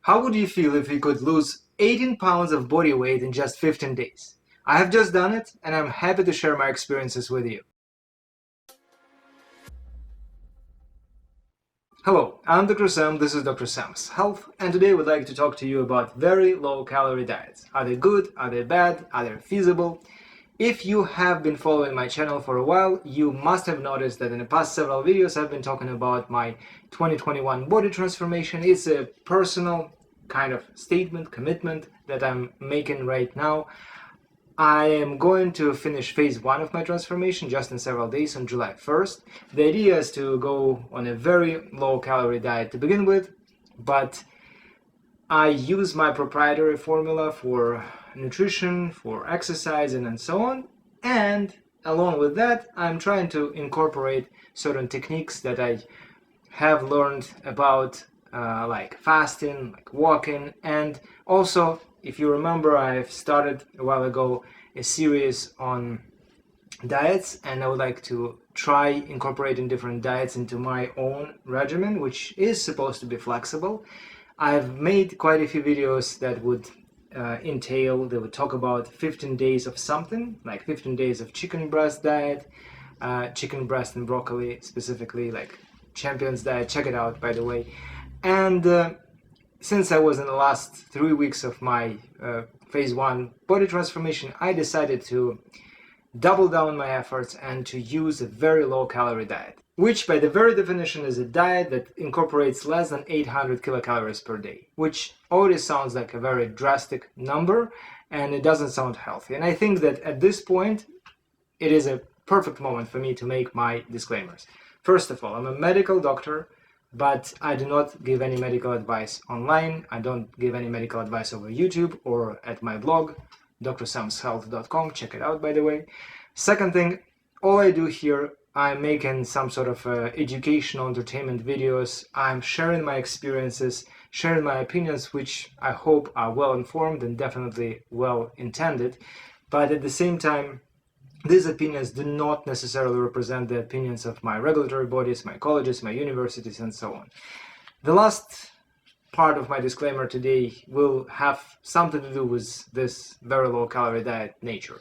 How would you feel if you could lose 18 pounds of body weight in just 15 days? I have just done it, and I'm happy to share my experiences with you. Hello, I'm Dr. Sam, this is Dr. Sam's Health, and today we'd like to talk to you about very low-calorie diets. Are they good? Are they bad? Are they feasible? If you have been following my channel for a while, you must have noticed that in the past several videos I've been talking about my 2021 body transformation. It's a personal kind of statement, commitment that I'm making right now. I am going to finish phase 1 of my transformation just in several days on July 1st. The idea is to go on a very low-calorie diet to begin with, but I use my proprietary formula for nutrition, for exercise, and so on. And along with that, I'm trying to incorporate certain techniques that I have learned about, like fasting, like walking, and also, if you remember, I've started a while ago a series on diets, and I would like to try incorporating different diets into my own regimen, which is supposed to be flexible. I've made quite a few videos that would they would talk about 15 days of something, like 15 days of chicken breast diet, chicken breast and broccoli specifically, like Champion's Diet. Check it out, by the way. And since I was in the last 3 weeks of my phase 1 body transformation, I decided to double down my efforts and to use a very low-calorie diet, which by the very definition is a diet that incorporates less than 800 kilocalories per day, which already sounds like a very drastic number, and it doesn't sound healthy. And I think that at this point, it is a perfect moment for me to make my disclaimers. First of all, I'm a medical doctor, but I do not give any medical advice online. I don't give any medical advice over YouTube or at my blog, drsamshealth.com. Check it out, by the way. Second thing, all I do here, I'm making some sort of educational entertainment videos. I'm sharing my experiences, sharing my opinions, which I hope are well informed and definitely well intended. But at the same time, these opinions do not necessarily represent the opinions of my regulatory bodies, my colleges, my universities, and so on. The last part of my disclaimer today will have something to do with this very low-calorie diet nature.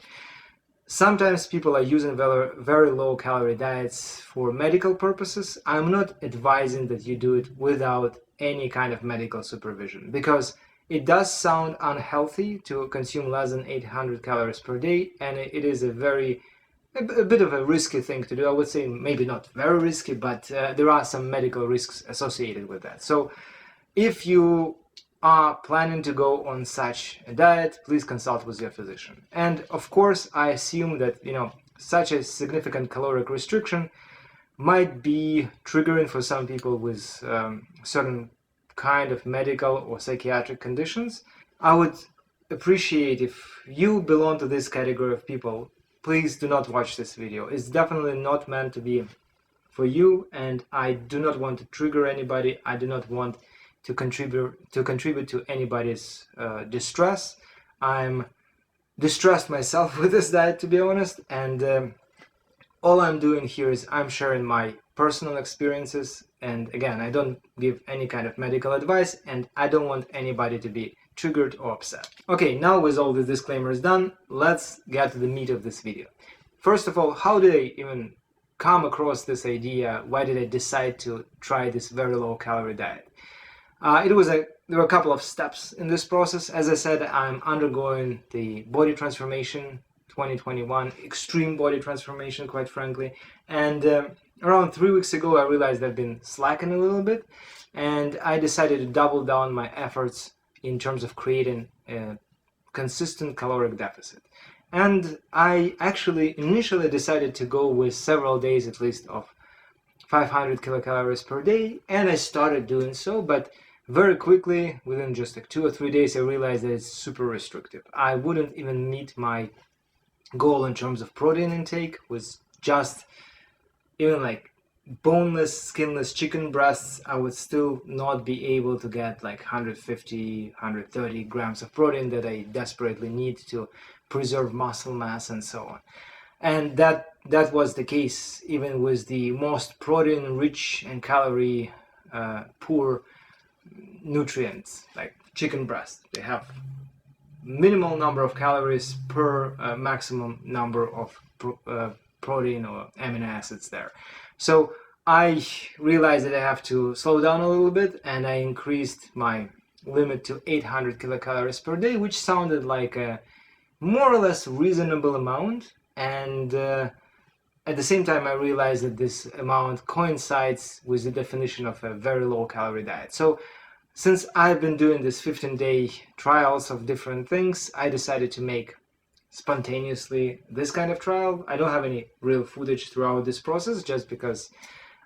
Sometimes people are using very low-calorie diets for medical purposes. I'm not advising that you do it without any kind of medical supervision, because it does sound unhealthy to consume less than 800 calories per day, and it is a bit of a risky thing to do. I would say maybe not very risky, but there are some medical risks associated with that. So if you are planning to go on such a diet, please consult with your physician. And of course, I assume that, such a significant caloric restriction might be triggering for some people with certain kind of medical or psychiatric conditions. I would appreciate if you belong to this category of people, please do not watch this video. It's definitely not meant to be for you, and I do not want to trigger anybody. I do not want to contribute to anybody's distress. I'm distressed myself with this diet, to be honest, and all I'm doing here is I'm sharing my personal experiences, and again, I don't give any kind of medical advice, and I don't want anybody to be triggered or upset. Okay, now with all the disclaimers done, let's get to the meat of this video. First of all, how did I even come across this idea? Why did I decide to try this very low-calorie diet? There were a couple of steps in this process. As I said, I'm undergoing the body transformation 2021, extreme body transformation, quite frankly. And around 3 weeks ago, I realized I've been slacking a little bit, and I decided to double down my efforts in terms of creating a consistent caloric deficit. And I actually initially decided to go with several days at least of 500 kilocalories per day, and I started doing so, but very quickly, within just like 2 or 3 days, I realized that it's super restrictive. I wouldn't even meet my goal in terms of protein intake with just even like boneless, skinless chicken breasts. I would still not be able to get like 150, 130 grams of protein that I desperately need to preserve muscle mass and so on. And that was the case even with the most protein rich and calorie poor nutrients, like chicken breast. They have minimal number of calories per maximum number of protein or amino acids there. So I realized that I have to slow down a little bit, and I increased my limit to 800 kilocalories per day, which sounded like a more or less reasonable amount. And at the same time, I realized that this amount coincides with the definition of a very low calorie diet. So since I've been doing this 15-day trials of different things, I decided to make spontaneously this kind of trial. I don't have any real footage throughout this process, just because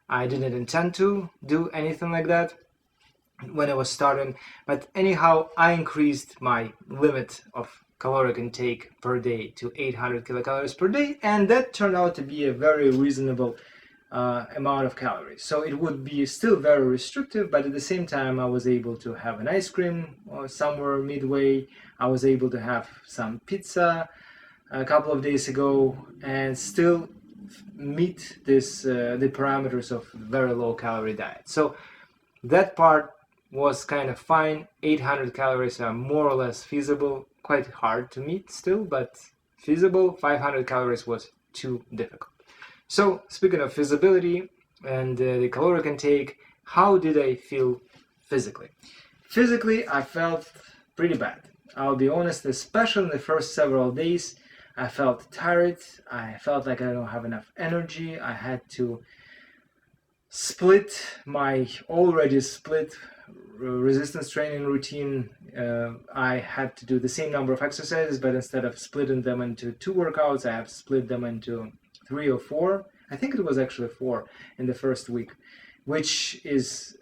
I didn't intend to do anything like that when I was starting. But anyhow, I increased my limit of caloric intake per day to 800 kilocalories per day, and that turned out to be a very reasonable amount of calories. So it would be still very restrictive, but at the same time I was able to have an ice cream somewhere midway. I was able to have some pizza a couple of days ago and still meet this the parameters of very low calorie diet. So that part was kind of fine. 800 calories are more or less feasible, quite hard to meet still, but feasible. 500 calories was too difficult. So speaking of feasibility and the caloric intake, how did I feel physically? Physically, I felt pretty bad. I'll be honest, especially in the first several days, I felt tired. I felt like I don't have enough energy. I had to split my already split resistance training routine. I had to do the same number of exercises, but instead of splitting them into 2 workouts, I have split them into 3 or 4. I think it was actually 4 in the first week, which is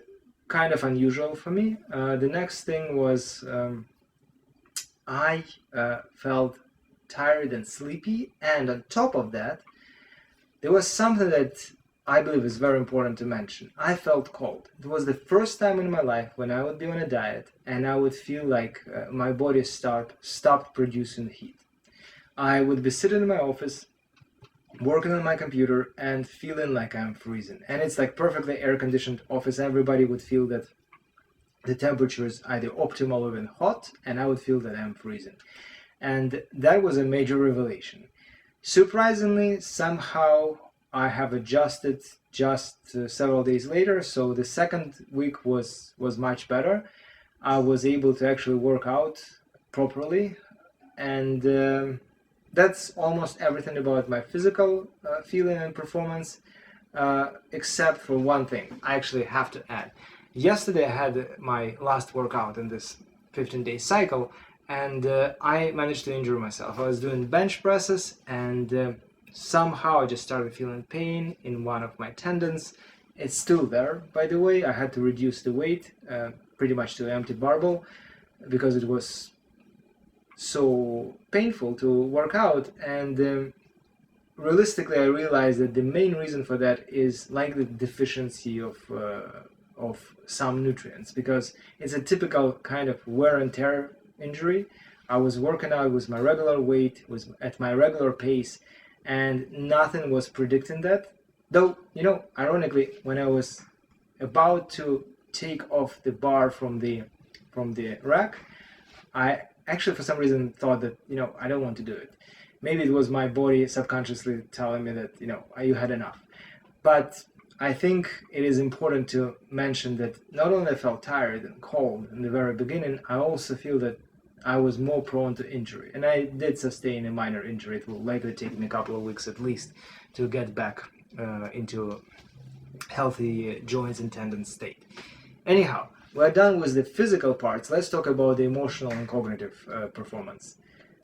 kind of unusual for me. The next thing was I felt tired and sleepy, and on top of that, there was something that I believe is very important to mention. I felt cold. It was the first time in my life when I would be on a diet and I would feel like my body stopped producing heat. I would be sitting in my office, working on my computer and feeling like I'm freezing. And it's like perfectly air-conditioned office. Everybody would feel that the temperature is either optimal or even hot, and I would feel that I'm freezing. And that was a major revelation. Surprisingly, somehow I have adjusted just several days later. So the second week was much better. I was able to actually work out properly, and that's almost everything about my physical feeling and performance, except for one thing I actually have to add. Yesterday I had my last workout in this 15-day cycle, and I managed to injure myself. I was doing bench presses, and somehow I just started feeling pain in one of my tendons. It's still there, by the way. I had to reduce the weight pretty much to an empty barbell because it was so painful to work out. And realistically, I realized that the main reason for that is likely the deficiency of some nutrients, because it's a typical kind of wear and tear injury. I was working out with my regular weight, was at my regular pace, and nothing was predicting that. Though, ironically, when I was about to take off the bar from the rack, I actually for some reason thought that, I don't want to do it. Maybe it was my body subconsciously telling me that, you had enough. But I think it is important to mention that not only I felt tired and cold in the very beginning, I also feel that I was more prone to injury. And I did sustain a minor injury. It will likely take me a couple of weeks at least to get back into healthy joints and tendons state. Anyhow, we're done with the physical parts. Let's talk about the emotional and cognitive performance.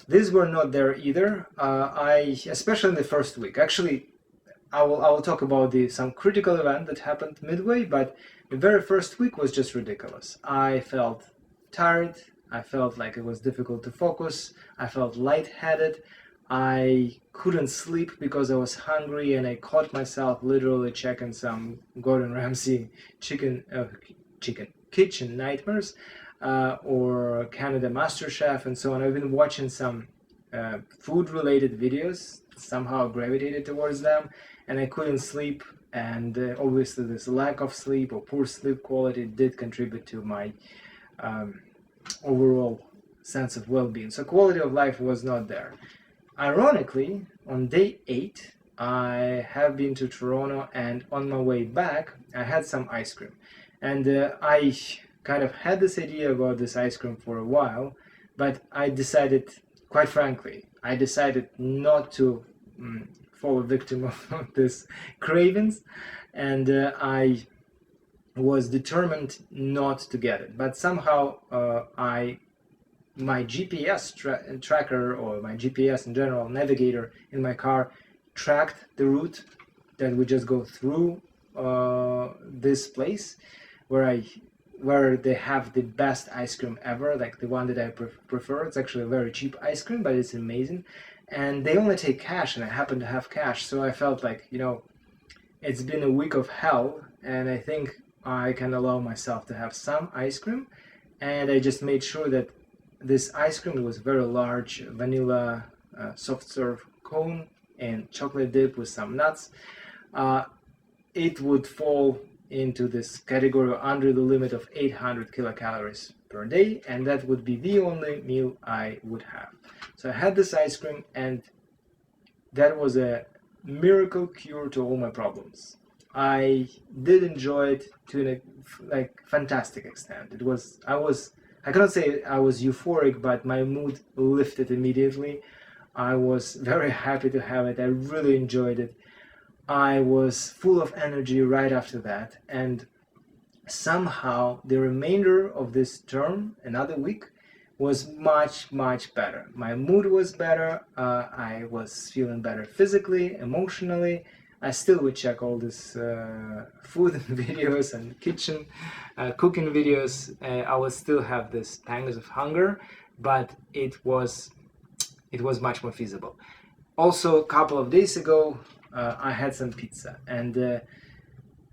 These were not there either. Especially in the first week. Actually, I will talk about some critical event that happened midway, but the very first week was just ridiculous. I felt tired. I felt like it was difficult to focus. I felt lightheaded. I couldn't sleep because I was hungry, and I caught myself literally checking some Gordon Ramsay kitchen nightmares or Canada MasterChef and so on. I've been watching some food-related videos, somehow gravitated towards them, and I couldn't sleep and obviously this lack of sleep or poor sleep quality did contribute to my overall sense of well-being. So quality of life was not there. Ironically, on day 8, I have been to Toronto, and on my way back, I had some ice cream. And I kind of had this idea about this ice cream for a while, but I decided, quite frankly, I decided not to fall a victim of this cravings, and I was determined not to get it. But somehow my GPS tracker, or my GPS in general, navigator in my car, tracked the route that we just go through this place where they have the best ice cream ever, like the one that I prefer. It's actually a very cheap ice cream, but it's amazing. And they only take cash, and I happen to have cash, so I felt like, it's been a week of hell, and I think I can allow myself to have some ice cream. And I just made sure that this ice cream was very large, vanilla soft serve cone and chocolate dip with some nuts. It would fall into this category under the limit of 800 kilocalories per day, and that would be the only meal I would have. So I had this ice cream, and that was a miracle cure to all my problems. I did enjoy it to a fantastic extent. I cannot say I was euphoric, but my mood lifted immediately. I was very happy to have it. I really enjoyed it. I was full of energy right after that, and somehow the remainder of this term, another week, was much, much better. My mood was better. I was feeling better physically, emotionally. I still would check all this food videos and kitchen cooking videos. I would still have this pangs of hunger, but it was much more feasible. Also, a couple of days ago, I had some pizza, and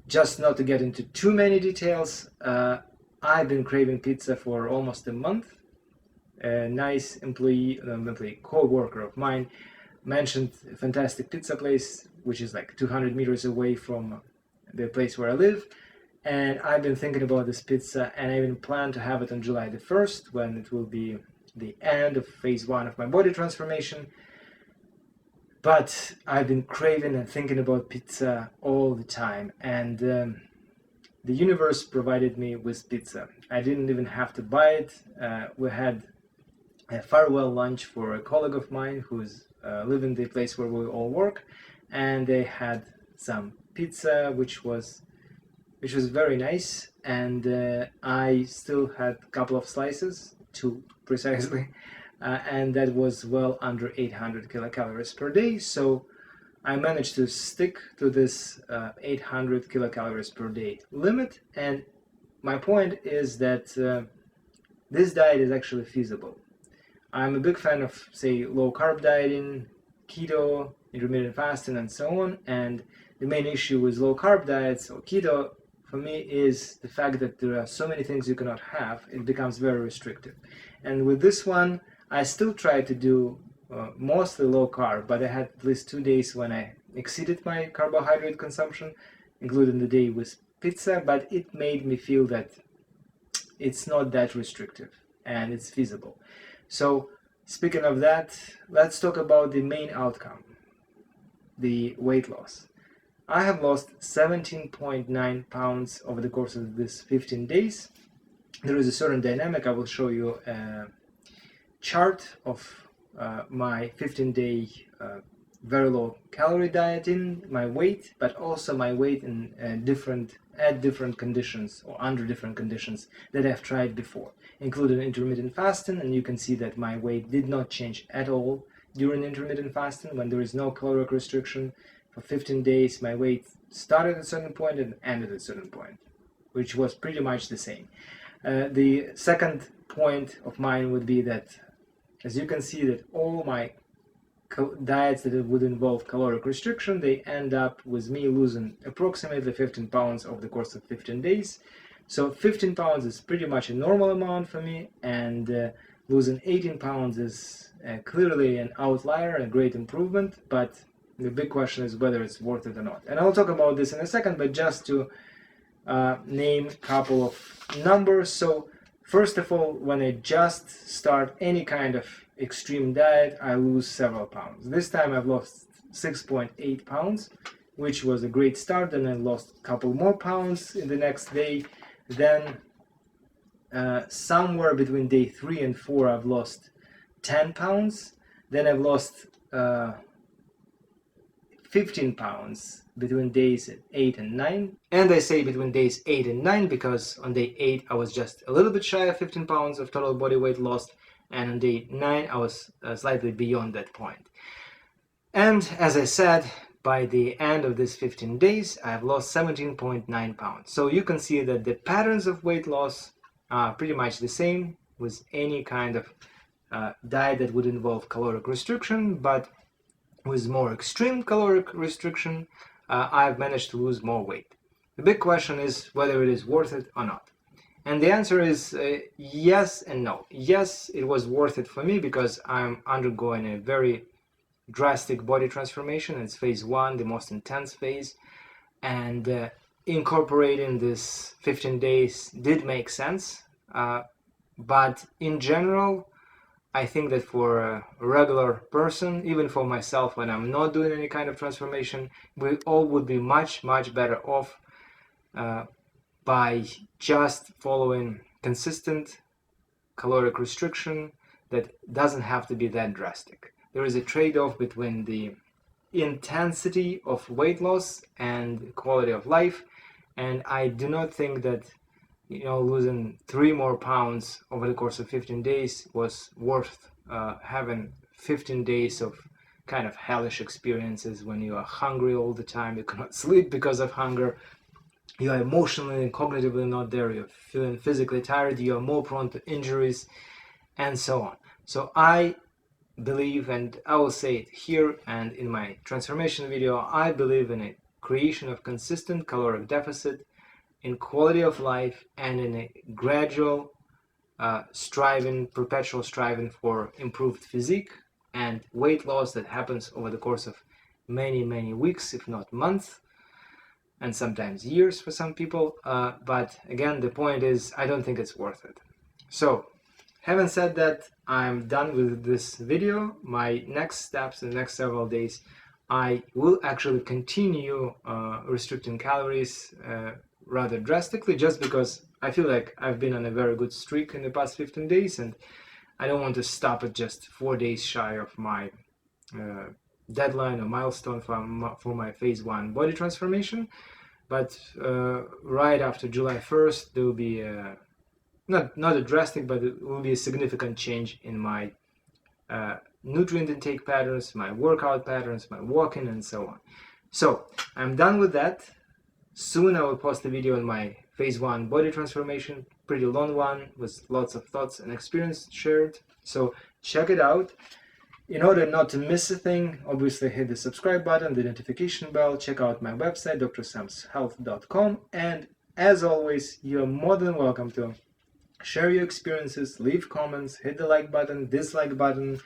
just not to get into too many details, I've been craving pizza for almost a month. A nice co-worker of mine mentioned a fantastic pizza place, which is like 200 meters away from the place where I live, and I've been thinking about this pizza, and I even plan to have it on July the 1st, when it will be the end of phase 1 of my body transformation. But I've been craving and thinking about pizza all the time, and the universe provided me with pizza. I didn't even have to buy it. We had a farewell lunch for a colleague of mine who's living in the place where we all work, and they had some pizza, which was very nice, and I still had a couple of slices, 2 precisely, and that was well under 800 kilocalories per day. So I managed to stick to this 800 kilocalories per day limit, and my point is that this diet is actually feasible. I'm a big fan of, say, low-carb dieting, keto, intermittent fasting, and so on, and the main issue with low-carb diets or keto for me is the fact that there are so many things you cannot have. It becomes very restrictive. And with this one, I still try to do mostly low-carb, but I had at least 2 days when I exceeded my carbohydrate consumption, including the day with pizza, but it made me feel that it's not that restrictive and it's feasible. So speaking of that, let's talk about the main outcome, the weight loss. I have lost 17.9 pounds over the course of this 15 days. There is a certain dynamic. I will show you a chart of my 15-day very low calorie dieting, my weight, but also my weight in different conditions or under different conditions that I've tried before, including intermittent fasting, and you can see that my weight did not change at all during intermittent fasting when there is no caloric restriction. For 15 days, my weight started at a certain point and ended at a certain point, which was pretty much the same. The second point of mine would be that, as you can see, that all my diets that would involve caloric restriction, they end up with me losing approximately 15 pounds over the course of 15 days. So 15 pounds is pretty much a normal amount for me, and losing 18 pounds is clearly an outlier, a great improvement, but The big question is whether it's worth it or not. And I'll talk about this in a second, but just to name a couple of numbers. So first of all, when I just start any kind of extreme diet, I lose several pounds. This time I've lost 6.8 pounds, which was a great start. Then I lost a couple more pounds in the next day. Then somewhere between day 3 and 4, I've lost 10 pounds. Then I've lost 15 pounds between days 8 and 9. And I say between days 8 and 9 because on day 8 I was just a little bit shy of 15 pounds of total body weight lost, and on day 9 I was slightly beyond that point. And as I said, by the end of these 15 days I have lost 17.9 pounds. So you can see that the patterns of weight loss are pretty much the same with any kind of diet that would involve caloric restriction, but with more extreme caloric restriction, I've managed to lose more weight. The big question is whether it is worth it or not. And the answer is yes and no. Yes, it was worth it for me because I'm undergoing a very drastic body transformation. It's phase 1, the most intense phase. And incorporating this 15 days did make sense. But in general, I think that for a regular person, even for myself when I'm not doing any kind of transformation, we all would be much, much better off by just following consistent caloric restriction that doesn't have to be that drastic. There is a trade-off between the intensity of weight loss and quality of life, and I do not think that losing 3 more pounds over the course of 15 days was worth having 15 days of kind of hellish experiences when you are hungry all the time, you cannot sleep because of hunger, you are emotionally and cognitively not there, you're feeling physically tired, you are more prone to injuries, and so on. So I believe, and I will say it here and in my transformation video, I believe in a creation of consistent caloric deficit, in quality of life, and in a gradual perpetual striving for improved physique and weight loss that happens over the course of many, many weeks, if not months, and sometimes years for some people. But again, the point is, I don't think it's worth it. So, having said that, I'm done with this video. My next steps in the next several days, I will actually continue restricting calories rather drastically, just because I feel like I've been on a very good streak in the past 15 days, and I don't want to stop at just 4 days shy of my deadline or milestone for my phase 1 body transformation. But right after July 1st, there will be not a drastic, but it will be a significant change in my nutrient intake patterns, my workout patterns, my walking, and so on. So I'm done with that. Soon I will post a video on my phase 1 body transformation, pretty long one with lots of thoughts and experience shared. So check it out. In order not to miss a thing, obviously hit the subscribe button, the notification bell, check out my website, drsamshealth.com, and as always, you're more than welcome to share your experiences, leave comments, hit the like button, dislike button,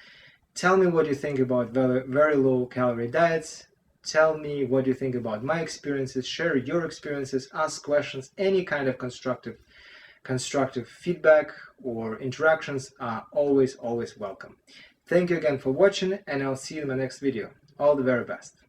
tell me what you think about very low calorie diets, tell me what you think about my experiences, share your experiences, ask questions, any kind of constructive feedback or interactions are always welcome. Thank you again for watching, and I'll see you in my next video. All the very best.